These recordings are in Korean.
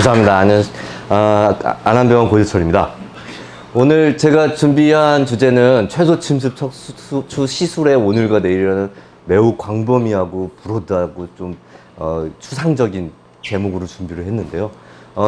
감사합니다. 안암병원 고재철입니다. 오늘 제가 준비한 주제는 최소 침습 척추 시술의 오늘과 내일이라는 매우 광범위하고 브로드하고 좀 추상적인 제목으로 준비를 했는데요.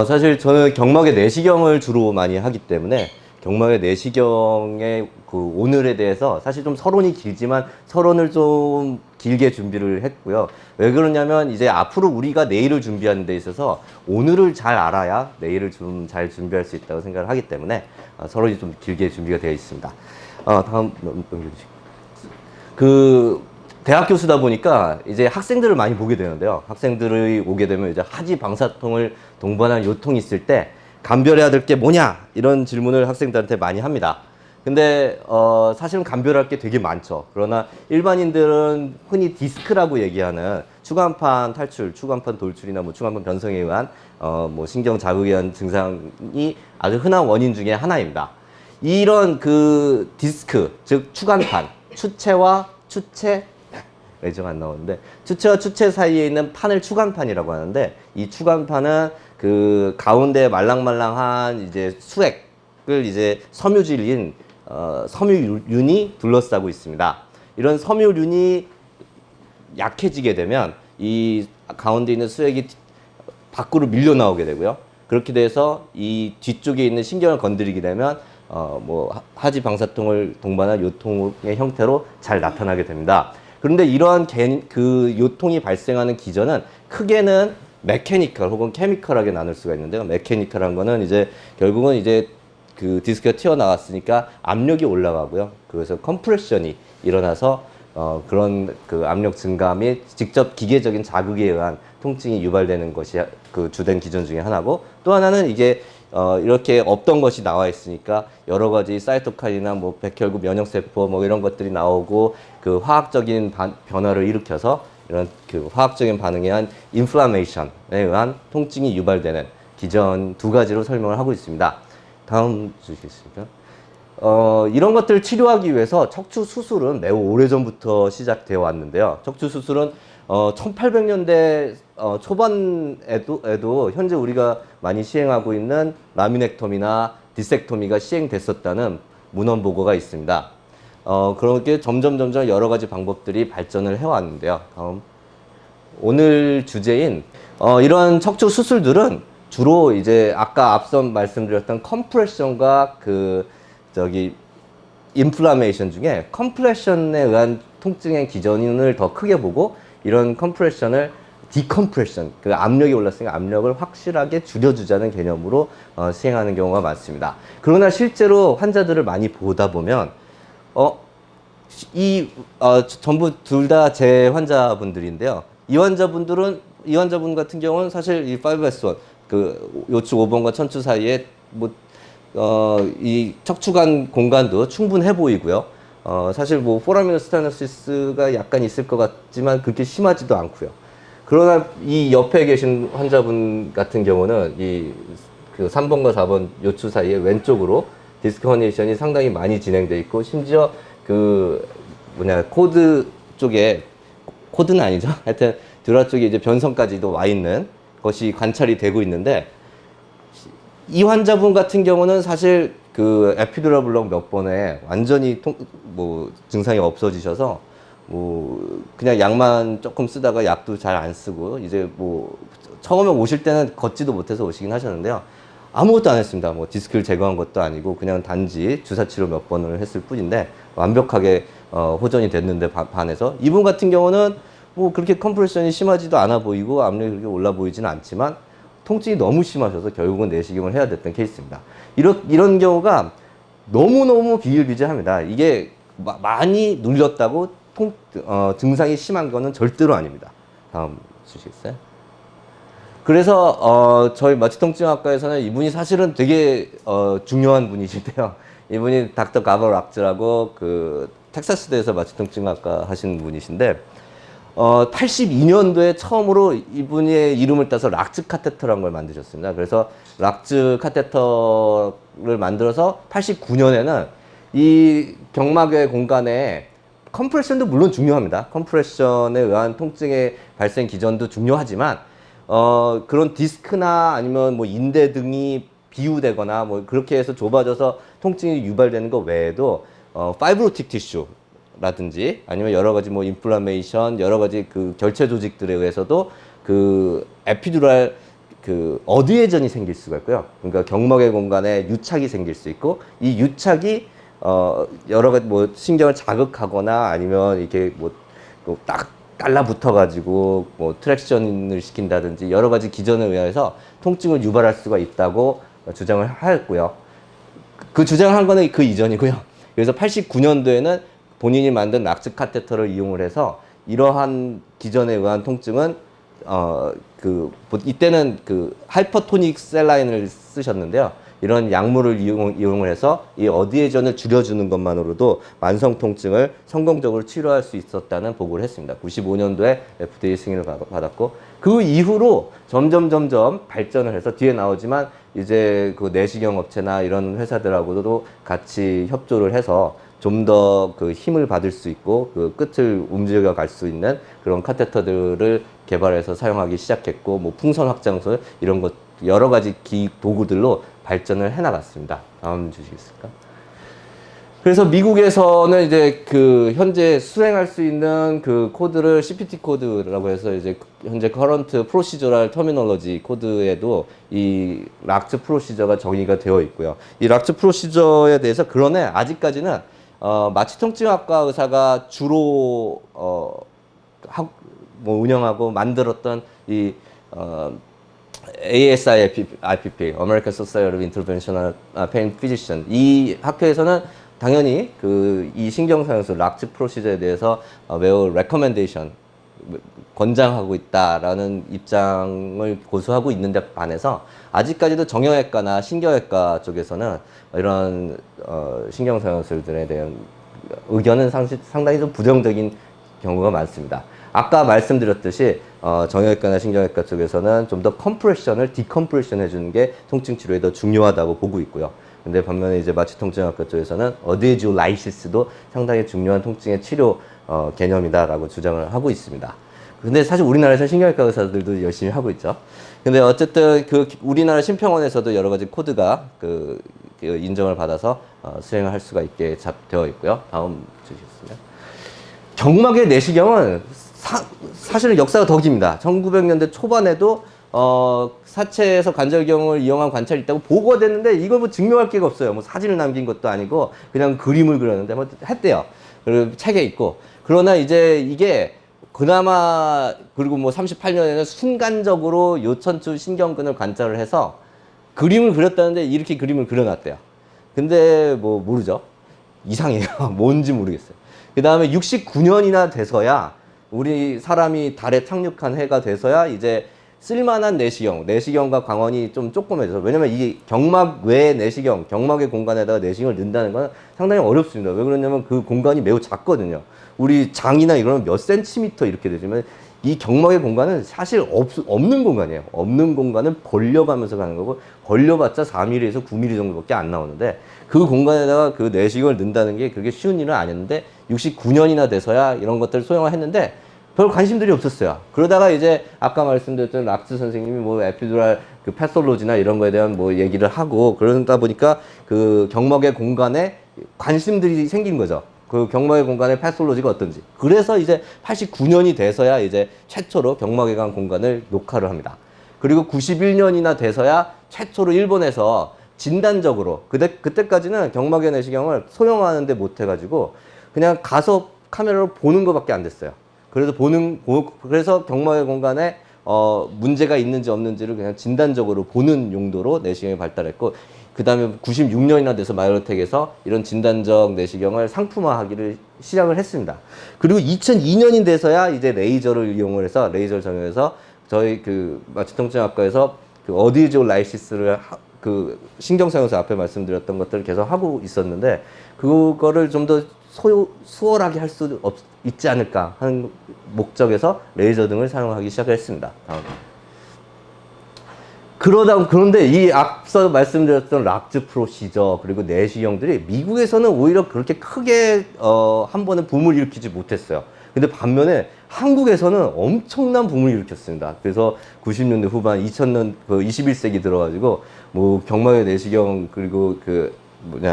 사실 저는 경막의 내시경을 주로 많이 하기 때문에 경막의 내시경의 그 오늘에 대해서 사실 좀 서론이 길지만 서론을 좀 길게 준비를 했고요. 왜 그러냐면 이제 앞으로 우리가 내일을 준비하는 데 있어서 오늘을 잘 알아야 내일을 좀 잘 준비할 수 있다고 생각을 하기 때문에 서론이 좀 길게 준비가 되어 있습니다. 다음 넘겨주시고. 대학 교수다 보니까 이제 학생들을 많이 보게 되는데요. 학생들이 오게 되면 이제 하지 방사통을 동반한 요통이 있을 때 감별해야 될 게 뭐냐? 이런 질문을 학생들한테 많이 합니다. 근데 사실은 감별할 게 되게 많죠. 그러나 일반인들은 흔히 디스크라고 얘기하는 추간판 탈출, 추간판 돌출이나 뭐 추간판 변성에 의한 뭐 신경 자극에 의한 증상이 아주 흔한 원인 중에 하나입니다. 이런 그 디스크, 즉 추간판, 추체와 추체 외정 안 나오는데 추체와 추체 사이에 있는 판을 추간판이라고 하는데, 이 추간판은 그 가운데 말랑말랑한 이제 수액을 이제 섬유질인 섬유륜이 둘러싸고 있습니다. 이런 섬유륜이 약해지게 되면 이 가운데 있는 수액이 밖으로 밀려 나오게 되고요. 그렇게 돼서 이 뒤쪽에 있는 신경을 건드리게 되면 뭐 하지 방사통을 동반한 요통의 형태로 잘 나타나게 됩니다. 그런데 이러한 그 요통이 발생하는 기전은 크게는 메케니컬 혹은 케미컬하게 나눌 수가 있는데요. 메케니컬한 거는 이제 결국은 이제 그 디스크가 튀어나왔으니까 압력이 올라가고요. 그래서 컴프레션이 일어나서 그런 그 압력 증가 및 직접 기계적인 자극에 의한 통증이 유발되는 것이 그 주된 기전 중에 하나고, 또 하나는 이게 이렇게 없던 것이 나와 있으니까 여러 가지 사이토카인이나 뭐 백혈구 면역세포 뭐 이런 것들이 나오고 그 화학적인 변화를 일으켜서 이런 그 화학적인 반응에 의한 인플라메이션에 의한 통증이 유발되는 기전 두 가지로 설명을 하고 있습니다. 다음 주시겠습니까? 이런 것들을 치료하기 위해서 척추 수술은 매우 오래전부터 시작되어 왔는데요. 척추 수술은 1800년대 초반에도 현재 우리가 많이 시행하고 있는 라미넥토미나 디섹토미가 시행됐었다는 문헌 보고가 있습니다. 그렇게 점점 여러 가지 방법들이 발전을 해왔는데요. 다음. 오늘 주제인 이러한 척추 수술들은 주로 이제 아까 앞서 말씀드렸던 컴프레션과 인플라메이션 중에 컴프레션에 의한 통증의 기전을 더 크게 보고, 이런 컴프레션을 디컴프레션, 그 압력이 올랐으니까 압력을 확실하게 줄여주자는 개념으로 시행하는 경우가 많습니다. 그러나 실제로 환자들을 많이 보다 보면 전부 둘 다 제 환자분들인데요. 이 환자분 같은 경우는 사실 이 5S1 그 요추 5번과 천추 사이에 이 척추관 공간도 충분해 보이고요. 사실 뭐 포라미너 스테노시스가 약간 있을 것 같지만 그렇게 심하지도 않고요. 그러나 이 옆에 계신 환자분 같은 경우는 그 3번과 4번 요추 사이에 왼쪽으로 디스크 허니에이션이 상당히 많이 진행돼 있고, 심지어 코드 쪽에, 코드는 아니죠. 하여튼 듀라 쪽에 이제 변성까지도 와 있는 것이 관찰이 되고 있는데, 이 환자분 같은 경우는 사실 그 에피듀랄 블록 몇 번에 완전히 증상이 없어지셔서 그냥 약만 조금 쓰다가 약도 잘 안 쓰고 이제 처음에 오실 때는 걷지도 못해서 오시긴 하셨는데요. 아무것도 안 했습니다. 디스크를 제거한 것도 아니고 그냥 단지 주사 치료 몇 번을 했을 뿐인데 완벽하게 호전이 됐는데 반해서 이분 같은 경우는 그렇게 컴프레션이 심하지도 않아 보이고 압력이 그렇게 올라 보이지는 않지만 통증이 너무 심하셔서 결국은 내시경을 해야 됐던 케이스입니다. 이런 경우가 너무너무 비일비재합니다. 이게 많이 눌렸다고 증상이 심한 거는 절대로 아닙니다. 다음 주시겠어요? 그래서 저희 마취통증학과에서는 이분이 사실은 되게 중요한 분이신데요. 이분이 닥터 가버 락즈라고 그 텍사스대에서 마취통증학과 하신 분이신데 82년도에 처음으로 이분의 이름을 따서 락즈 카테터라는 걸 만드셨습니다. 그래서 락즈 카테터를 만들어서 89년에는 이 경막의 공간에 컴프레션도 물론 중요합니다. 컴프레션에 의한 통증의 발생 기전도 중요하지만 그런 디스크나 아니면 뭐 인대 등이 비우되거나 뭐 그렇게 해서 좁아져서 통증이 유발되는 것 외에도 파이브로틱 티슈라든지 아니면 여러 가지 뭐 인플라메이션 여러 가지 그 결체 조직들에 의해서도 그 에피듀랄 그 어드헤전이 생길 수가 있고요. 그러니까 경막의 공간에 유착이 생길 수 있고 이 유착이 여러 가지 뭐 신경을 자극하거나 아니면 이렇게 뭐 딱 달라붙어 가지고 뭐 트랙션을 시킨다든지 여러 가지 기전에 의해서 통증을 유발할 수가 있다고 주장을 하였고요. 그 주장을 한 거는 그 이전이고요. 그래서 89년도에는 본인이 만든 락스 카테터를 이용을 해서 이러한 기전에 의한 통증은 이때는 그 하이퍼토닉 셀라인을 쓰셨는데요. 이런 약물을 이용을 해서 이 어드헤전을 줄여주는 것만으로도 만성 통증을 성공적으로 치료할 수 있었다는 보고를 했습니다. 95년도에 FDA 승인을 받았고 그 이후로 점점 발전을 해서 뒤에 나오지만 이제 그 내시경 업체나 이런 회사들하고도 같이 협조를 해서 좀 더 그 힘을 받을 수 있고 그 끝을 움직여 갈 수 있는 그런 카테터들을 개발해서 사용하기 시작했고 뭐 풍선 확장술 이런 것 여러 가지 도구들로 발전을 해 나갔습니다. 다음 주시겠습니까? 그래서 미국에서는 이제 그 현재 수행할 수 있는 그 코드를 CPT 코드라고 해서 이제 현재 커런트 프로시저럴 터미널로지 코드에도 이 락츠 프로시저가 정의가 되어 있고요. 이 락츠 프로시저에 대해서 그러네 아직까지는 마취통증학과 의사가 주로 뭐 운영하고 만들었던 이 ASIPP, American Society of Interventional Pain Physician 이 학회에서는 당연히 이 신경상수 락츠 프로시저에 대해서 매우 레커멘데이션 권장하고 있다라는 입장을 고수하고 있는데 반해서 아직까지도 정형외과나 신경외과 쪽에서는 이런 신경상수들에 대한 의견은 상당히 좀 부정적인 경우가 많습니다. 아까 말씀드렸듯이 정형외과나 신경외과 쪽에서는 좀 더 컴프레션을 디컴프레션 해주는 게 통증 치료에 더 중요하다고 보고 있고요. 근데 반면에 이제 마취통증학과 쪽에서는 어드헤지오라이시스도 상당히 중요한 통증의 치료 개념이다라고 주장을 하고 있습니다. 근데 사실 우리나라에서 신경외과 의사들도 열심히 하고 있죠. 근데 어쨌든 우리나라 심평원에서도 여러 가지 코드가 그 인정을 받아서 수행을 할 수가 있게 되어 있고요. 다음 주시겠습니다. 경막의 내시경은 사실은 역사가 더 깁니다. 1900년대 초반에도 사체에서 관절경을 이용한 관찰이 있다고 보고가 됐는데 이걸 뭐 증명할 게가 없어요. 뭐 사진을 남긴 것도 아니고 그냥 그림을 그렸는데 뭐 했대요. 그리고 책에 있고. 그러나 이제 이게 그나마 그리고 뭐 38년에는 순간적으로 요천추 신경근을 관찰을 해서 그림을 그렸다는데 이렇게 그림을 그려놨대요. 근데 뭐 모르죠. 이상해요. 뭔지 모르겠어요. 그 다음에 69년이나 돼서야 우리 사람이 달에 착륙한 해가 돼서야 이제 쓸만한 내시경과 광원이 좀 조그매져서 왜냐면 이 경막 외의 내시경, 경막의 공간에다가 내시경을 넣는다는 건 상당히 어렵습니다. 왜 그러냐면 그 공간이 매우 작거든요. 우리 장이나 이런 몇 센티미터 이렇게 되지만 이 경막의 공간은 사실 없는 공간이에요. 없는 공간을 벌려가면서 가는 거고 벌려봤자 4mm에서 9mm 정도밖에 안 나오는데 그 공간에다가 그 내시경을 넣는다는 게 그게 쉬운 일은 아니었는데 69년이나 돼서야 이런 것들을 소형화했는데 별 관심들이 없었어요. 그러다가 이제 아까 말씀드렸던 락스 선생님이 뭐 에피듀랄 그 패솔로지나 이런 거에 대한 뭐 얘기를 하고 그러다 보니까 그 경막의 공간에 관심들이 생긴 거죠. 그 경막의 공간의 패솔로지가 어떤지. 그래서 이제 89년이 돼서야 이제 최초로 경막외관 공간을 녹화를 합니다. 그리고 91년이나 돼서야 최초로 일본에서 진단적으로 그때까지는 경막외 내시경을 소형화하는데 못 해가지고 그냥 가서 카메라로 보는 것밖에 안 됐어요. 그래서 경막외 공간에 문제가 있는지 없는지를 그냥 진단적으로 보는 용도로 내시경이 발달했고 그 다음에 96년이나 돼서 마이오텍에서 이런 진단적 내시경을 상품화하기를 시작을 했습니다. 그리고 2002년이 돼서야 이제 레이저를 이용을 해서 레이저를 적용해서 저희 그 마취통증학과에서 그 어드헤지오라이시스를 그 신경상에서 앞에 말씀드렸던 것들을 계속 하고 있었는데 그거를 좀 더 수월하게 할 수 있지 않을까 하는 목적에서 레이저 등을 사용하기 시작했습니다. 그런데 이 앞서 말씀드렸던 락즈 프로시저 그리고 내시경들이 미국에서는 오히려 그렇게 크게 한 번에 붐을 일으키지 못했어요. 근데 반면에 한국에서는 엄청난 붐을 일으켰습니다. 그래서 90년대 후반, 2000년, 21세기 들어가지고, 뭐, 경막의 내시경, 그리고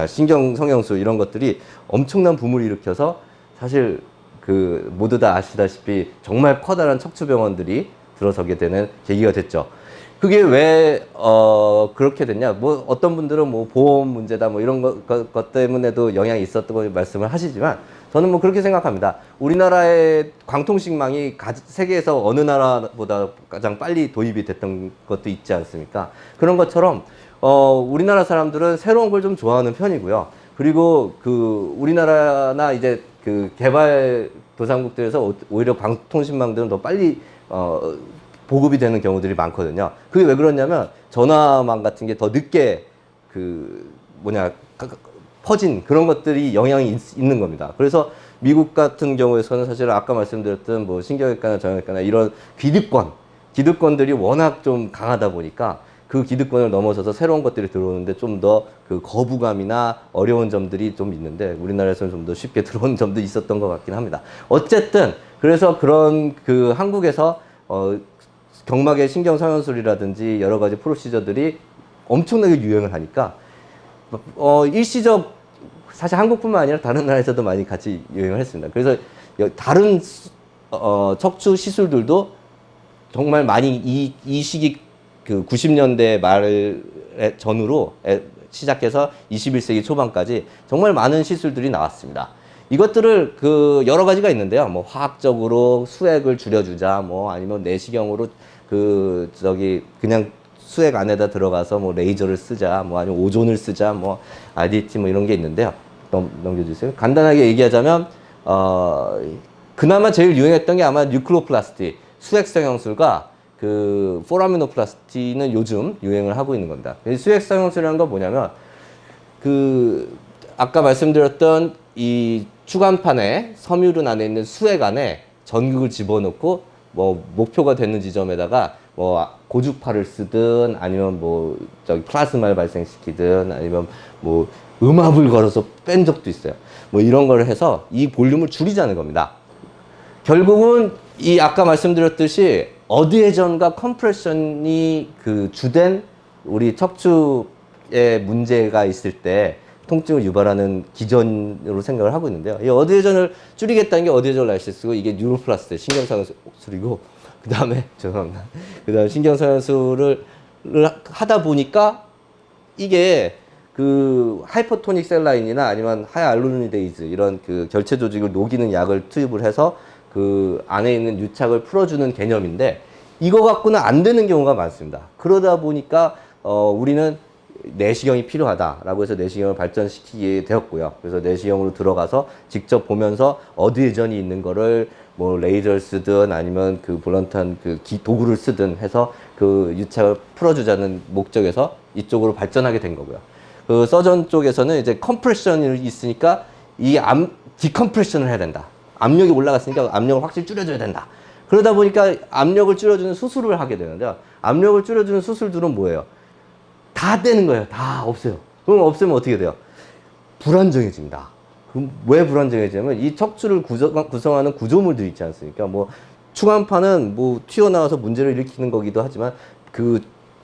신경 성형수 이런 것들이 엄청난 붐을 일으켜서 사실 모두 다 아시다시피 정말 커다란 척추병원들이 들어서게 되는 계기가 됐죠. 그게 왜, 그렇게 됐냐. 뭐, 어떤 분들은 뭐, 보험 문제다, 뭐, 이런 것 때문에도 영향이 있었다고 말씀을 하시지만, 저는 뭐, 그렇게 생각합니다. 우리나라의 광통식망이 세계에서 어느 나라보다 가장 빨리 도입이 됐던 것도 있지 않습니까? 그런 것처럼, 우리나라 사람들은 새로운 걸 좀 좋아하는 편이고요. 그리고 우리나라나 이제 개발도상국들에서 오히려 광통신망들은 더 빨리, 보급이 되는 경우들이 많거든요. 그게 왜 그러냐면 전화망 같은 게 더 늦게 퍼진 그런 것들이 영향이 있는 겁니다. 그래서 미국 같은 경우에서는 사실 아까 말씀드렸던 뭐 신경외과나 정형외과나 이런 기득권들이 워낙 좀 강하다 보니까 그 기득권을 넘어서서 새로운 것들이 들어오는데 좀 더 거부감이나 어려운 점들이 좀 있는데 우리나라에서는 좀 더 쉽게 들어오는 점도 있었던 것 같긴 합니다. 어쨌든 그래서 그런 한국에서 경막의 신경성형술이라든지 여러 가지 프로시저들이 엄청나게 유행을 하니까 일시적 사실 한국뿐만 아니라 다른 나라에서도 많이 같이 유행을 했습니다. 그래서 다른 척추 시술들도 정말 많이 이 시기 90년대 말 전후로 시작해서 21세기 초반까지 정말 많은 시술들이 나왔습니다. 이것들을 여러 가지가 있는데요. 뭐 화학적으로 수액을 줄여주자, 뭐 아니면 내시경으로 그냥 수액 안에다 들어가서 뭐 레이저를 쓰자, 뭐 아니면 오존을 쓰자, 뭐 RDT 뭐 이런 게 있는데요. 넘겨주세요. 간단하게 얘기하자면 그나마 제일 유행했던 게 아마 뉴클로플라스티, 수액성형술과 포라미노플라스티는 요즘 유행을 하고 있는 겁니다. 수액성형술이라는 건 뭐냐면 아까 말씀드렸던 이 추간판에 섬유륜 안에 있는 수액 안에 전극을 집어넣고 뭐 목표가 되는 지점에다가 뭐 고주파를 쓰든 아니면 뭐 플라즈마를 발생시키든 아니면 뭐 음압을 걸어서 뺀 적도 있어요. 뭐 이런 걸 해서 이 볼륨을 줄이자는 겁니다. 결국은 이 아까 말씀드렸듯이 어드헤전과 컴프레션이 주된 우리 척추에 문제가 있을 때 통증을 유발하는 기전으로 생각을 하고 있는데요. 이 어드헤전을 줄이겠다는 게 어드헤전 라이시스고 이게 뉴로플라스트 신경성형술이고 그 다음에 신경성형술을 하다 보니까 이게 하이퍼토닉 셀라인이나 아니면 하이알루로니데이즈 이런 결체 조직을 녹이는 약을 투입을 해서 안에 있는 유착을 풀어주는 개념인데 이거 갖고는 안 되는 경우가 많습니다. 그러다 보니까 우리는 내시경이 필요하다라고 해서 내시경을 발전시키게 되었고요. 그래서 내시경으로 들어가서 직접 보면서 어드헤전이 있는 거를 뭐 레이저를 쓰든 아니면 볼런트한 도구를 쓰든 해서 유착을 풀어주자는 목적에서 이쪽으로 발전하게 된 거고요. 서전 쪽에서는 이제 컴프레션이 있으니까 디컴프레션을 해야 된다. 압력이 올라갔으니까 압력을 확실히 줄여줘야 된다. 그러다 보니까 압력을 줄여주는 수술을 하게 되는데요. 압력을 줄여주는 수술들은 뭐예요? 다 떼는 거예요. 다 없어요. 그럼 없으면 어떻게 돼요? 불안정해집니다. 그럼 왜 불안정해지냐면 이 척추를 구성하는 구조물들 있지 않습니까? 뭐 추간판은 뭐 튀어나와서 문제를 일으키는 거기도 하지만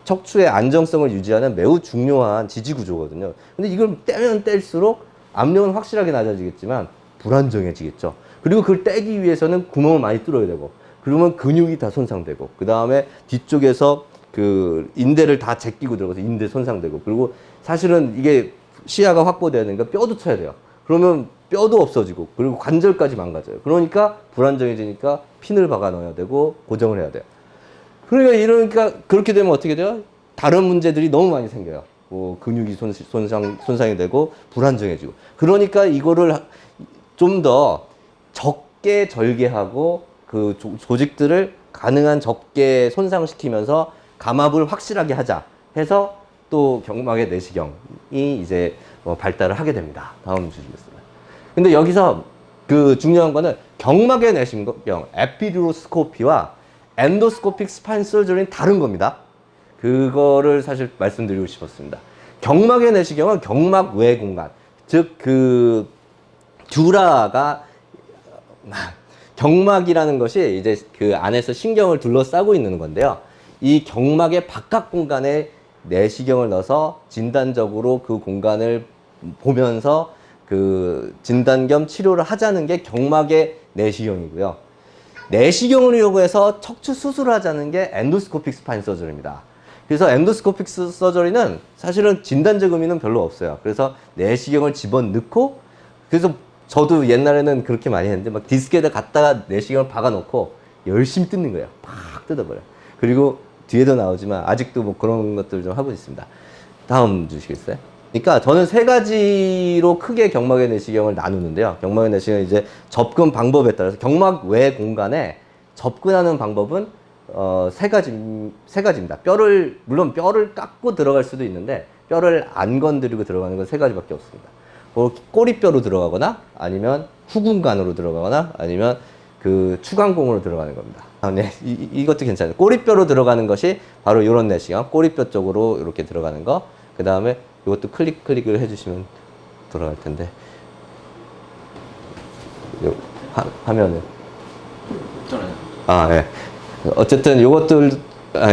척추의 안정성을 유지하는 매우 중요한 지지 구조거든요. 근데 이걸 떼면 뗄수록 압력은 확실하게 낮아지겠지만 불안정해지겠죠. 그리고 그걸 떼기 위해서는 구멍을 많이 뚫어야 되고, 그러면 근육이 다 손상되고, 그 다음에 뒤쪽에서 인대를 다 제끼고 들어가서 인대 손상되고, 그리고 사실은 이게 시야가 확보되니까 뼈도 쳐야 돼요. 그러면 뼈도 없어지고, 그리고 관절까지 망가져요. 그러니까 불안정해지니까 핀을 박아 넣어야 되고, 고정을 해야 돼요. 그러니까 그렇게 되면 어떻게 돼요? 다른 문제들이 너무 많이 생겨요. 뭐 근육이 손상이 되고 불안정해지고. 그러니까 이거를 좀 더 적게 절개하고 조직들을 가능한 적게 손상시키면서 감압을 확실하게 하자 해서 또 경막의 내시경이 이제 발달을 하게 됩니다. 다음 주시겠습니다. 근데 여기서 중요한 거는 경막의 내시경, 에피듀로스코피와 엔도스코픽 스파인 서저리는 다른 겁니다. 그거를 사실 말씀드리고 싶었습니다. 경막의 내시경은 경막 외 공간, 즉 듀라가 경막이라는 것이 이제 그 안에서 신경을 둘러싸고 있는 건데요. 이 경막의 바깥 공간에 내시경을 넣어서 진단적으로 그 공간을 보면서 그 진단 겸 치료를 하자는 게 경막의 내시경이고요. 내시경을 이용해서 척추 수술을 하자는 게 엔도스코픽 스파인 서저리입니다. 그래서 엔도스코픽 서저리는 사실은 진단적 의미는 별로 없어요. 그래서 내시경을 집어넣고, 그래서 저도 옛날에는 그렇게 많이 했는데 막 디스크에다 갖다가 내시경을 박아놓고 열심히 뜯는 거예요. 팍 뜯어버려요. 그리고 뒤에도 나오지만 아직도 뭐 그런 것들 좀 하고 있습니다. 다음 주시겠어요? 그러니까 저는 세 가지로 크게 경막의 내시경을 나누는데요. 경막의 내시경은 이제 접근 방법에 따라서 경막 외 공간에 접근하는 방법은 세 가지입니다. 물론 뼈를 깎고 들어갈 수도 있는데 뼈를 안 건드리고 들어가는 건 세 가지밖에 없습니다. 뭐 꼬리뼈로 들어가거나 아니면 후궁관으로 들어가거나 아니면 그 추간공으로 들어가는 겁니다. 네, 이것도 괜찮아요. 꼬리뼈로 들어가는 것이 바로 이런 내시경, 꼬리뼈 쪽으로 이렇게 들어가는 거. 그 다음에 이것도 클릭을 해주시면 돌아갈 텐데, 화면을. 네. 어쨌든 이것들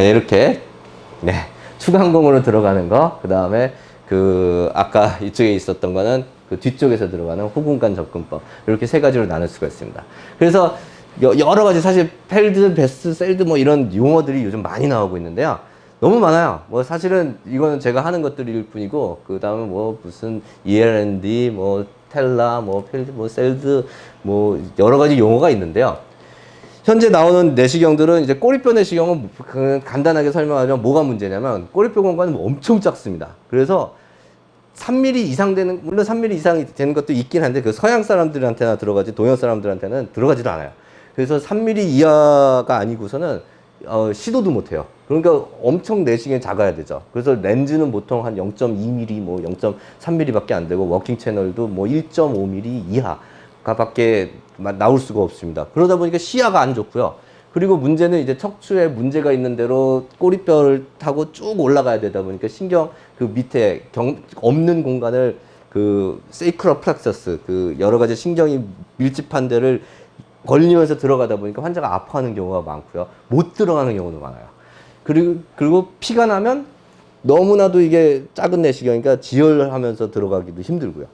이렇게 네, 추간공으로 들어가는 거. 그 다음에 그 아까 이쪽에 있었던 거는 그 뒤쪽에서 들어가는 후궁관 접근법. 이렇게 세 가지로 나눌 수가 있습니다. 그래서 여러 가지 사실 펠드, 베스, 셀드 뭐 이런 용어들이 요즘 많이 나오고 있는데요. 너무 많아요. 뭐 사실은 이거는 제가 하는 것들일 뿐이고, 그 다음에 뭐 무슨 ELND, 뭐 텔라, 뭐 펠드, 뭐 셀드, 뭐 여러 가지 용어가 있는데요. 현재 나오는 내시경들은 이제 꼬리뼈 내시경은 간단하게 설명하자면 뭐가 문제냐면 꼬리뼈 공간은 엄청 작습니다. 그래서 3mm 이상 되는, 물론 3mm 이상이 되는 것도 있긴 한데 그 서양 사람들한테나 들어가지 동양 사람들한테는 들어가지도 않아요. 그래서 3mm 이하가 아니고서는 시도도 못해요. 그러니까 엄청 내시경이 작아야 되죠. 그래서 렌즈는 보통 한 0.2mm, 뭐 0.3mm 밖에 안 되고 워킹 채널도 뭐 1.5mm 이하가 밖에 나올 수가 없습니다. 그러다 보니까 시야가 안 좋고요. 그리고 문제는 이제 척추에 문제가 있는 대로 꼬리뼈를 타고 쭉 올라가야 되다 보니까 신경 그 밑에 없는 공간을 그 세이크럴 플렉서스 그 여러 가지 신경이 밀집한 데를 걸리면서 들어가다 보니까 환자가 아파하는 경우가 많고요. 못 들어가는 경우도 많아요. 그리고 피가 나면 너무나도 이게 작은 내시경이니까 지혈하면서 들어가기도 힘들고요.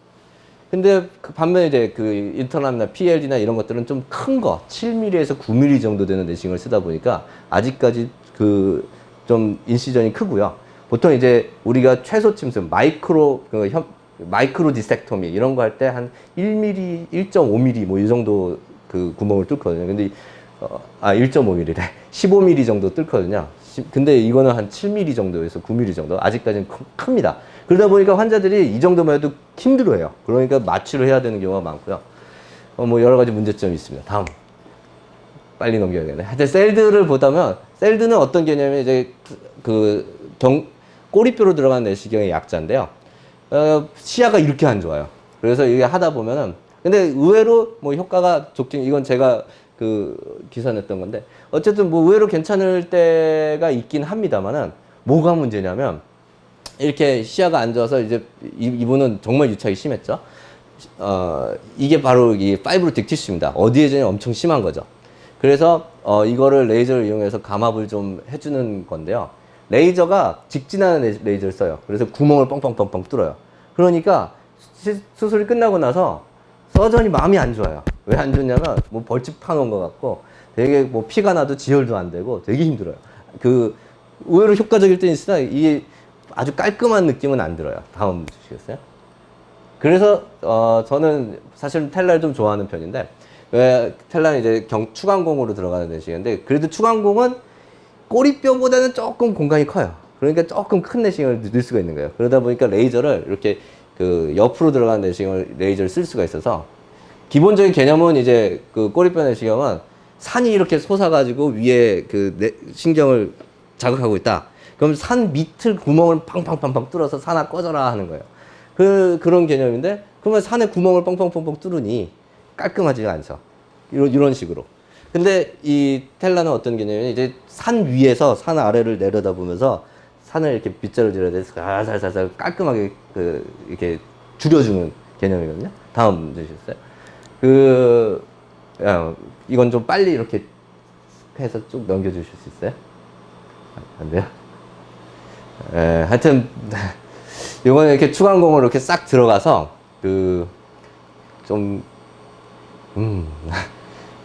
근데 그 반면에 이제 그 인터남이나 PLD나 이런 것들은 좀 큰 거, 7mm에서 9mm 정도 되는 내시경을 쓰다 보니까 아직까지 그 좀 인시전이 크고요. 보통 이제 우리가 최소 침습, 마이크로 디섹토미 이런 거 할 때 한 1mm, 1.5mm 뭐 이 정도 그 구멍을 뚫거든요. 근데 1.5mm래. 15mm 정도 뚫거든요. 근데 이거는 한 7mm 정도에서 9mm 정도. 아직까지는 큽니다. 그러다 보니까 환자들이 이 정도만 해도 힘들어해요. 그러니까 마취를 해야 되는 경우가 많고요. 뭐 여러 가지 문제점이 있습니다. 다음. 빨리 넘겨야겠네. 하여튼 셀드를 보다면, 셀드는 어떤 개념이 이제 꼬리뼈로 들어가는 내시경의 약자인데요. 시야가 이렇게 안 좋아요. 그래서 이게 하다 보면은, 근데 의외로 뭐 효과가 좋긴, 이건 제가 그 기사 냈던 건데, 어쨌든 뭐 의외로 괜찮을 때가 있긴 합니다만은, 뭐가 문제냐면, 이렇게 시야가 안 좋아서 이제 이분은 정말 유착이 심했죠. 이게 바로 이 파이브로틱 티슈입니다. 어디에 엄청 심한 거죠. 그래서 이거를 레이저를 이용해서 감압을 좀 해주는 건데요. 레이저가 직진하는 레이저를 써요. 그래서 구멍을 뻥뻥뻥뻥 뚫어요. 그러니까 수술이 끝나고 나서 서전이 마음이 안 좋아요. 왜 안 좋냐면 뭐 벌집 파놓은 것 같고 되게 뭐 피가 나도 지혈도 안 되고 되게 힘들어요. 그 의외로 효과적일 때는 있으나 이게 아주 깔끔한 느낌은 안 들어요. 다음 주시겠어요? 그래서 저는 사실 텔라를 좀 좋아하는 편인데, 왜 텔라는 이제 추간공으로 들어가는 내시경인데, 그래도 추간공은 꼬리뼈보다는 조금 공간이 커요. 그러니까 조금 큰 내시경을 넣을 수가 있는 거예요. 그러다 보니까 레이저를 이렇게 그 옆으로 들어가는 내시경을 레이저를 쓸 수가 있어서, 기본적인 개념은 이제 그 꼬리뼈 내시경은 산이 이렇게 솟아가지고 위에 그 신경을 자극하고 있다. 그럼 산 밑을 구멍을 팡팡팡팡 뚫어서 산아 꺼져라 하는 거예요. 그런 개념인데, 그러면 산에 구멍을 뻥뻥뻥뻥 뚫으니 깔끔하지가 않죠. 이런 식으로. 근데 이 텔라는 어떤 개념이냐면, 이제 산 위에서 산 아래를 내려다보면서 산을 이렇게 빗자루 질러야 돼서 살살살살 깔끔하게 이렇게 줄여주는 개념이거든요. 다음 주셨어요. 이건 좀 빨리 이렇게 해서 쭉 넘겨주실 수 있어요? 안 돼요? 하여튼 이거는 이렇게 추간공으로 이렇게 싹 들어가서 좀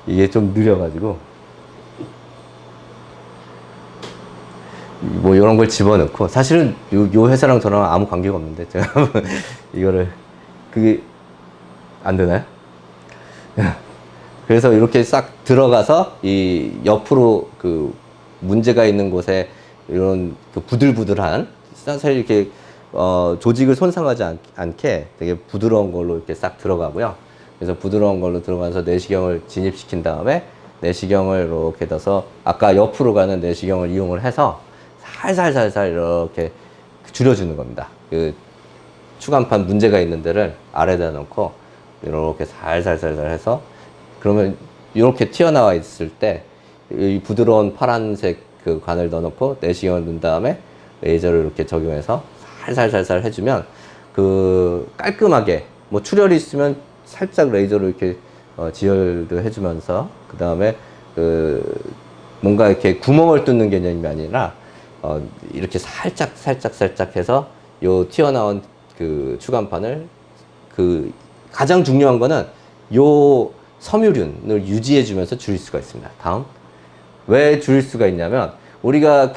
이게 좀 느려가지고 뭐 이런 걸 집어넣고, 사실은 요 회사랑 저랑 아무 관계가 없는데 제가 이거를 그게 안 되나요? 그래서 이렇게 싹 들어가서 이 옆으로 그 문제가 있는 곳에 이런 그 부들부들한, 사실 이렇게 조직을 손상하지 않게 되게 부드러운 걸로 이렇게 싹 들어가고요. 그래서 부드러운 걸로 들어가서 내시경을 진입시킨 다음에 내시경을 이렇게 넣어서 아까 옆으로 가는 내시경을 이용을 해서 살살살살 이렇게 줄여주는 겁니다. 그 추간판 문제가 있는 데를 아래다 놓고 이렇게 살살살살 해서, 그러면 이렇게 튀어나와 있을 때 이 부드러운 파란색 그 관을 넣어놓고 내시경을 넣은 다음에 레이저를 이렇게 적용해서 살살살살 해주면 그 깔끔하게, 뭐 출혈이 있으면 살짝 레이저로 이렇게 지혈도 해주면서, 그 다음에 그 뭔가 이렇게 구멍을 뚫는 개념이 아니라 이렇게 살짝 해서 요 튀어나온 그 추간판을, 그 가장 중요한 거는 요 섬유륜을 유지해 주면서 줄일 수가 있습니다. 다음. 왜 줄일 수가 있냐면, 우리가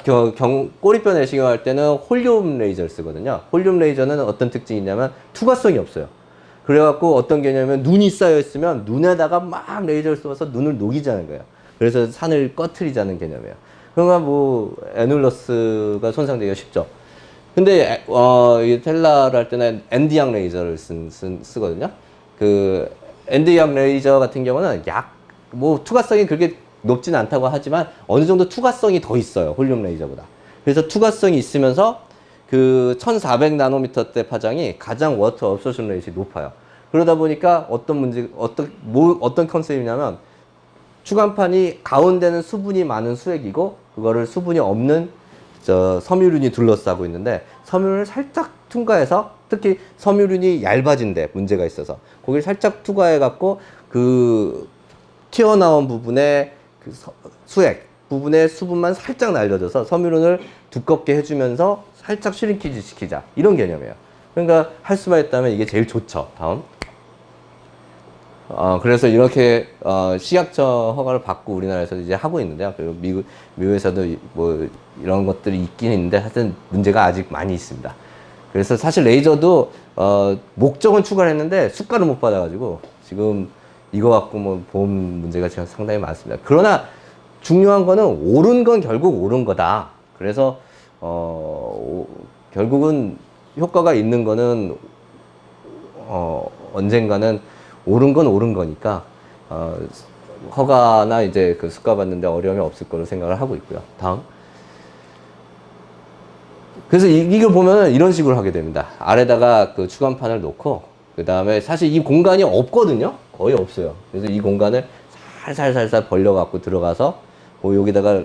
꼬리뼈 내시경 할 때는 홀륨 레이저를 쓰거든요. 홀륨 레이저는 어떤 특징이 있냐면 투과성이 없어요. 그래갖고 어떤 개념이면 눈이 쌓여 있으면 눈에다가 막 레이저를 쏘아서 눈을 녹이자는 거예요. 그래서 산을 꺼트리자는 개념이에요. 그러니까 뭐 애눌러스가 손상되기가 쉽죠. 근데 이 텔라를 할 때는 엔디양 레이저를 쓰거든요. 그 엔디양 레이저 같은 경우는 뭐 투과성이 그렇게 높지는 않다고 하지만 어느 정도 투과성이 더 있어요, 홀륨 레이저보다. 그래서 투과성이 있으면서 그 1400 나노미터대 파장이 가장 워터 업소션 레이트이 높아요. 그러다 보니까 어떤 컨셉이냐면, 추간판이 가운데는 수분이 많은 수액이고 그거를 수분이 없는 섬유륜이 둘러싸고 있는데, 섬유륜을 살짝 퉁가해서, 특히 섬유륜이 얇아진 데 문제가 있어서 거기를 살짝 투과해 갖고 그 튀어나온 부분에 그 수액 부분에 수분만 살짝 날려줘서 섬유륜을 두껍게 해주면서 살짝 슈링키지 시키자, 이런 개념이에요. 그러니까 할 수만 있다면 이게 제일 좋죠. 다음. 그래서 이렇게 식약처 허가를 받고 우리나라에서 이제 하고 있는데요. 그리고 미국에서도 뭐 이런 것들이 있긴 있는데 하여튼 문제가 아직 많이 있습니다. 그래서 사실 레이저도 목적은 추가를 했는데 수가를 못 받아가지고 지금 이거 갖고 뭐 보험 문제가 지금 상당히 많습니다. 그러나 중요한 거는 옳은 건 결국 옳은 거다. 그래서 결국은 효과가 있는 거는 언젠가는 옳은 건 옳은 거니까 허가나 이제 그 수가 받는데 어려움이 없을 거로 생각을 하고 있고요. 다음. 그래서 이걸 보면은 이런 식으로 하게 됩니다. 아래다가 그 추간판을 놓고, 그 다음에 사실 이 공간이 없거든요. 거의 없어요. 그래서 이 공간을 살살살살 벌려갖고 들어가서 여기다가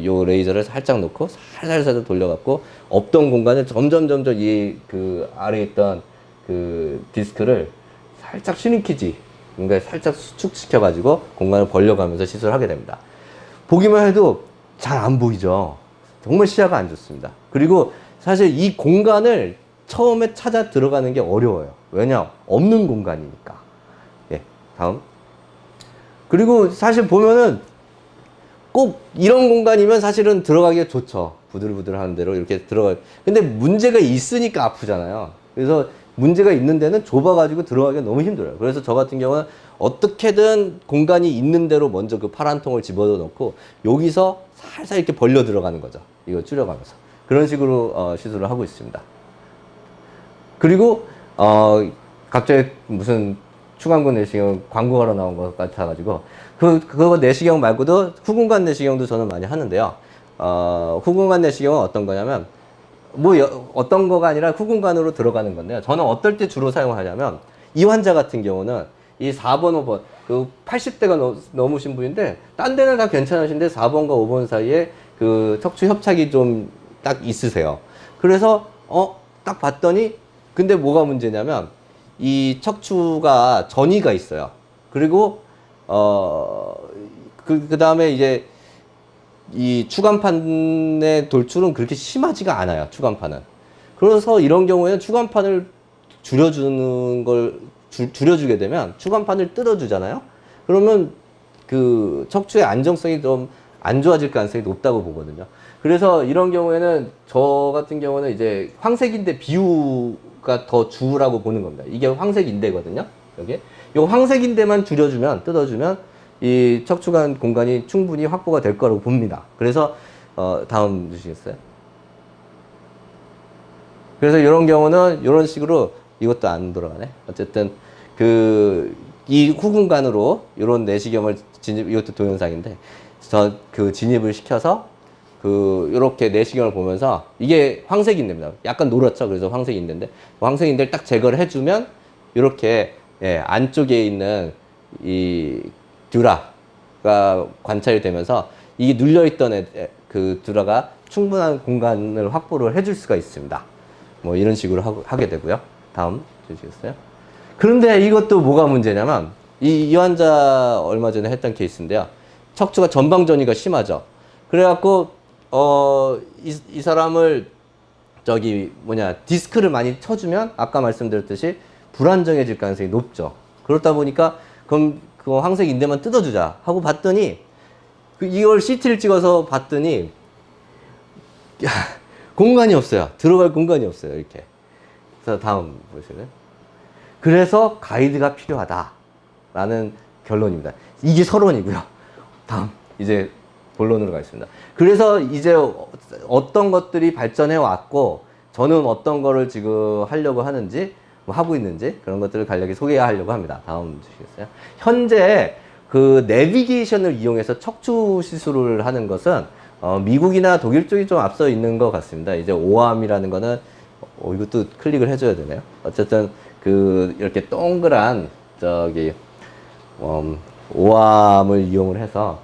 요 레이저를 살짝 놓고 살살살 돌려갖고 없던 공간을 점점 이 그 아래에 있던 그 디스크를 살짝 슈링키지, 그러니까 살짝 수축시켜가지고 공간을 벌려가면서 시술을 하게 됩니다. 보기만 해도 잘 안 보이죠. 정말 시야가 안 좋습니다. 그리고 사실 이 공간을 처음에 찾아 들어가는 게 어려워요. 왜냐? 없는 공간이니까. 예, 다음. 그리고 사실 보면은 꼭 이런 공간이면 사실은 들어가기가 좋죠. 부들부들하는 대로 이렇게 들어가요. 근데 문제가 있으니까 아프잖아요. 그래서 문제가 있는 데는 좁아가지고 들어가기가 너무 힘들어요. 그래서 저 같은 경우는 어떻게든 공간이 있는 대로 먼저 그 파란 통을 집어넣고 여기서 살살 이렇게 벌려 들어가는 거죠. 이거 줄여가면서. 그런 식으로 시술을 하고 있습니다. 그리고 갑자기 무슨 추간근 내시경 광고하러 나온 것 같아가지고 그거 내시경 말고도 후궁관 내시경도 저는 많이 하는데요. 후궁관 내시경은 어떤 거냐면 어떤 거가 아니라 후궁관으로 들어가는 건데요. 저는 어떨 때 주로 사용하냐면, 이 환자 같은 경우는 이 4번, 5번, 그 80대가 넘으신 분인데, 딴 데는 다 괜찮으신데 4번과 5번 사이에 그 척추 협착이 좀 딱 있으세요. 그래서, 딱 봤더니, 근데 뭐가 문제냐면, 이 척추가 전이가 있어요. 그리고 그 다음에 이제 이 추간판의 돌출은 그렇게 심하지가 않아요. 추간판은. 그래서 이런 경우에는 추간판을 줄여주게 되면 추간판을 뜯어주잖아요. 그러면 그 척추의 안정성이 좀 안 좋아질 가능성이 높다고 보거든요. 그래서 이런 경우에는 저 같은 경우는 이제 황색인대 비유가 더 주라고 보는 겁니다. 이게 황색인대거든요. 여기 이 황색인대만 줄여주면 뜯어주면 이 척추관 공간이 충분히 확보가 될 거라고 봅니다. 그래서 다음 주시겠어요? 그래서 이런 경우는 이런 식으로 이것도 안 돌아가네. 어쨌든 이 후공간으로 이런 내시경을 이것도 동영상인데 그 진입을 시켜서 이렇게 내시경을 보면서 이게 황색인대입니다. 약간 노랗죠. 그래서 황색인대인데 황색인대를 딱 제거를 해주면 이렇게 안쪽에 있는 이 듀라가 관찰이 되면서 이게 눌려있던 그 듀라가 충분한 공간을 확보를 해줄 수가 있습니다. 뭐 이런 식으로 하게 되고요. 다음 주시겠어요? 그런데 이것도 뭐가 문제냐면 이 환자 얼마 전에 했던 케이스인데요. 척추가 전방전이가 심하죠. 그래갖고 이 사람을 디스크를 많이 쳐주면 아까 말씀드렸듯이 불안정해질 가능성이 높죠. 그렇다 보니까 그럼 그 황색 인대만 뜯어주자 하고 봤더니 이걸 CT를 찍어서 봤더니 공간이 없어요. 들어갈 공간이 없어요. 이렇게. 그래서 다음 보실래요? 그래서 가이드가 필요하다라는 결론입니다. 이게 서론이고요. 다음 이제 본론으로 가겠습니다. 그래서 이제 어떤 것들이 발전해 왔고 저는 어떤 거를 지금 하려고 하는지 하고 있는지 그런 것들을 간략히 소개하려고 합니다. 다음 주시겠어요? 현재 그 내비게이션을 이용해서 척추 시술을 하는 것은 미국이나 독일 쪽이 좀 앞서 있는 것 같습니다. 이제 오암이라는 거는 이것도 클릭을 해줘야 되네요. 어쨌든 이렇게 동그란 오암을 이용을 해서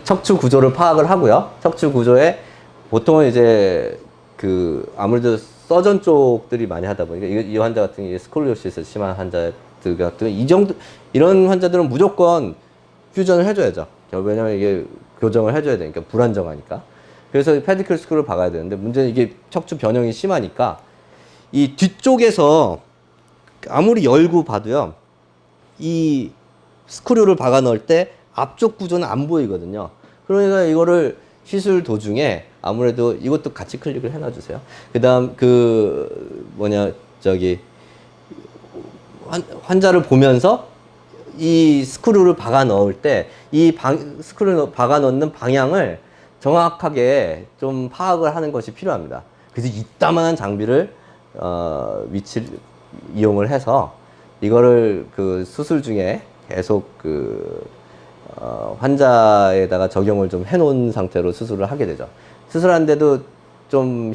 척추 구조를 파악을 하고요. 척추 구조에 보통은 이제 아무래도 서전 쪽들이 많이 하다 보니까 이 환자 같은 경우에 스콜리오시스 심한 환자들 같은 이런 환자들은 무조건 퓨전을 해줘야죠. 왜냐면 이게 교정을 해줘야 되니까 불안정하니까. 그래서 페디클 스크루를 박아야 되는데 문제는 이게 척추 변형이 심하니까 이 뒤쪽에서 아무리 열고 봐도요. 이 스크류를 박아 넣을 때 앞쪽 구조는 안 보이거든요. 그러니까 이거를 시술 도중에 아무래도 이것도 같이 클릭을 해놔 주세요. 그 다음 환자를 보면서 이 스크류를 박아 넣을 때 이 스크류를 박아 넣는 방향을 정확하게 좀 파악을 하는 것이 필요합니다. 그래서 이따만한 장비를 위치를 이용을 해서 이거를 수술 중에 계속 환자에다가 적용을 좀 해놓은 상태로 수술을 하게 되죠. 수술하는데도 좀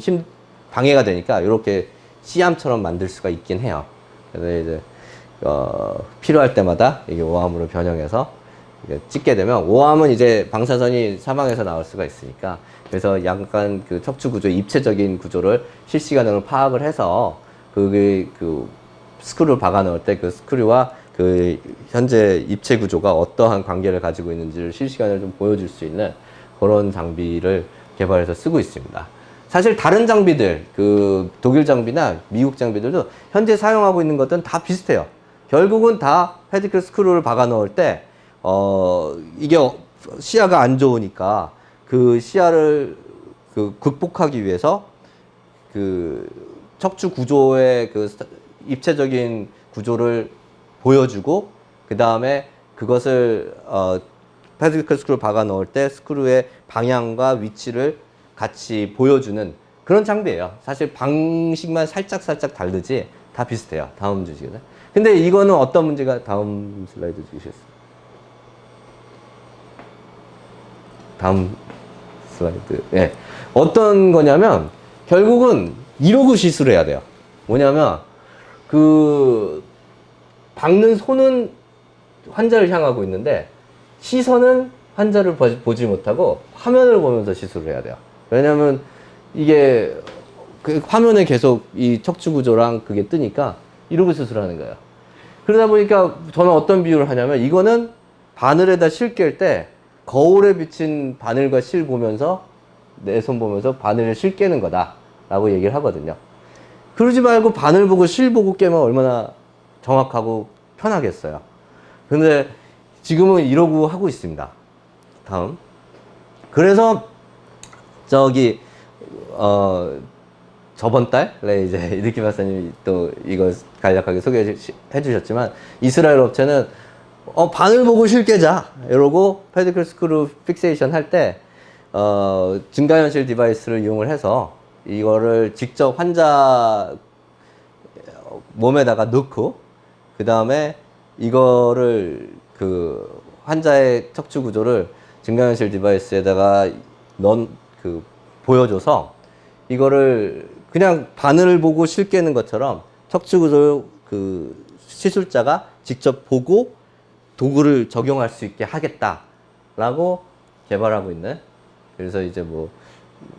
방해가 되니까 이렇게 C암처럼 만들 수가 있긴 해요. 그래서 이제 필요할 때마다 이게 오암으로 변형해서 찍게 되면 오암은 이제 방사선이 사방에서 나올 수가 있으니까 그래서 약간 척추 구조 입체적인 구조를 실시간으로 파악을 해서 스크류를 박아 넣을 때 그 스크류와 현재 입체 구조가 어떠한 관계를 가지고 있는지를 실시간으로 좀 보여줄 수 있는 그런 장비를 개발해서 쓰고 있습니다. 사실 다른 장비들, 독일 장비나 미국 장비들도 현재 사용하고 있는 것들은 다 비슷해요. 결국은 다 페디클 스크류를 박아 넣을 때, 이게 시야가 안 좋으니까 그 시야를 극복하기 위해서 척추 구조의 입체적인 구조를 보여주고 그 다음에 그것을 페디클 스크류 박아 넣을 때 스크류의 방향과 위치를 같이 보여주는 그런 장비예요. 사실 방식만 살짝 다르지 다 비슷해요. 다음 주시겠어요? 근데 이거는 어떤 문제가 다음 슬라이드 주시겠어요? 다음 슬라이드. 예. 어떤 거냐면 결국은 이러고 시술을 해야 돼요. 뭐냐면 박는 손은 환자를 향하고 있는데 시선은 환자를 보지 못하고 화면을 보면서 시술을 해야 돼요. 왜냐면 이게 화면에 계속 이 척추 구조랑 그게 뜨니까 이러고 수술하는 거예요. 그러다 보니까 저는 어떤 비유를 하냐면 이거는 바늘에다 실 깰 때 거울에 비친 바늘과 실 보면서 내 손 보면서 바늘에 실 깨는 거다라고 얘기를 하거든요. 그러지 말고 바늘 보고 실 보고 깨면 얼마나 정확하고 편하겠어요. 근데 지금은 이러고 하고 있습니다. 다음. 그래서 저기 저번 달에 이제 이드키 박사님이 또 이거 간략하게 소개해 주셨지만 이스라엘 업체는 바늘 보고 실 깨자 이러고 페디클 스크루 픽세이션 할 때 증가현실 디바이스를 이용을 해서 이거를 직접 환자 몸에다가 넣고 그 다음에 이거를 그 환자의 척추 구조를 증가현실 디바이스에다가 보여줘서 이거를 그냥 바늘을 보고 실 깨는 것처럼 척추 구조 그 시술자가 직접 보고 도구를 적용할 수 있게 하겠다라고 개발하고 있는, 그래서 이제 뭐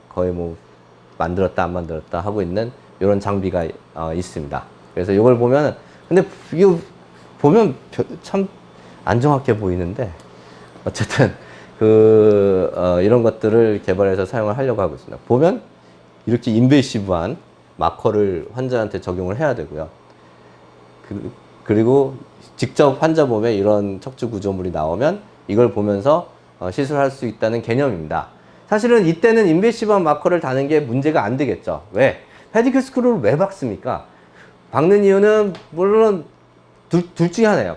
거의 뭐 만들었다 안 만들었다 하고 있는 이런 장비가 있습니다. 그래서 이걸 보면, 근데 이거 보면 참 안 정확해 보이는데 어쨌든 이런 것들을 개발해서 사용을 하려고 하고 있습니다. 보면 이렇게 인베이시브한 마커를 환자한테 적용을 해야 되고요. 그리고 직접 환자 몸에 이런 척추 구조물이 나오면 이걸 보면서 시술할 수 있다는 개념입니다. 사실은 이때는 인베이시브한 마커를 다는 게 문제가 안 되겠죠. 왜? 페디클 스크루를 왜 박습니까? 박는 이유는 물론 둘 중에 하나예요.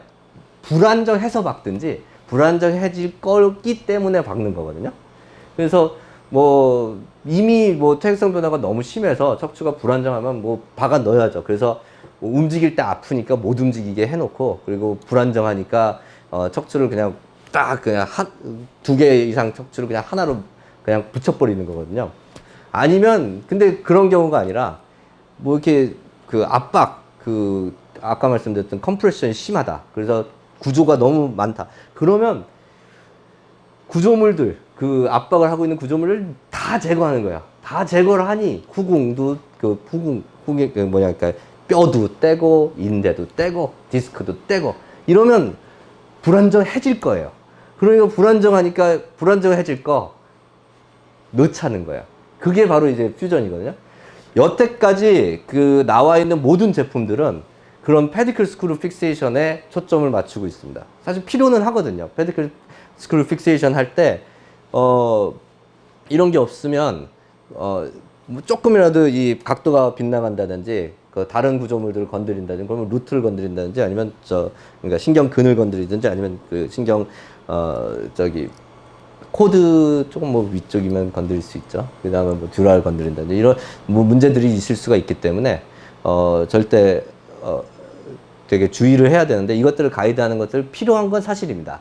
불안정해서 박든지 불안정해질 거기 때문에 박는 거거든요. 그래서 뭐 이미 뭐 퇴행성 변화가 너무 심해서 척추가 불안정하면 뭐 박아 넣어야죠. 그래서 뭐 움직일 때 아프니까 못 움직이게 해놓고, 그리고 불안정하니까 척추를 그냥 딱 그냥 두 개 이상 척추를 그냥 하나로 그냥 붙여버리는 거거든요. 아니면 근데 그런 경우가 아니라 뭐 이렇게 그 압박, 아까 말씀드렸던 컴프레션이 심하다. 그래서 구조가 너무 많다. 그러면 구조물들, 그 압박을 하고 있는 구조물을 다 제거하는 거야. 다 제거를 하니 후궁도 후궁 그러니까 뼈도 떼고 인대도 떼고 디스크도 떼고 이러면 불안정해질 거예요. 그러니까 불안정하니까 불안정해질 거 넣자는 거예요. 그게 바로 이제 퓨전이거든요. 여태까지 나와 있는 모든 제품들은 그런 페디클 스크루 픽세이션에 초점을 맞추고 있습니다. 사실 필요는 하거든요. 페디클 스크루 픽세이션 할 때 이런 게 없으면 뭐 조금이라도 이 각도가 빗나간다든지 다른 구조물들을 건드린다든지, 그러면 루트를 건드린다든지, 아니면 그러니까 신경근을 건드리든지, 아니면 신경 코드 조금 뭐 위쪽이면 건드릴 수 있죠. 그 다음에 뭐 듀랄 건드린다든지 이런 뭐 문제들이 있을 수가 있기 때문에 절대 되게 주의를 해야 되는데, 이것들을 가이드하는 것들 필요한 건 사실입니다.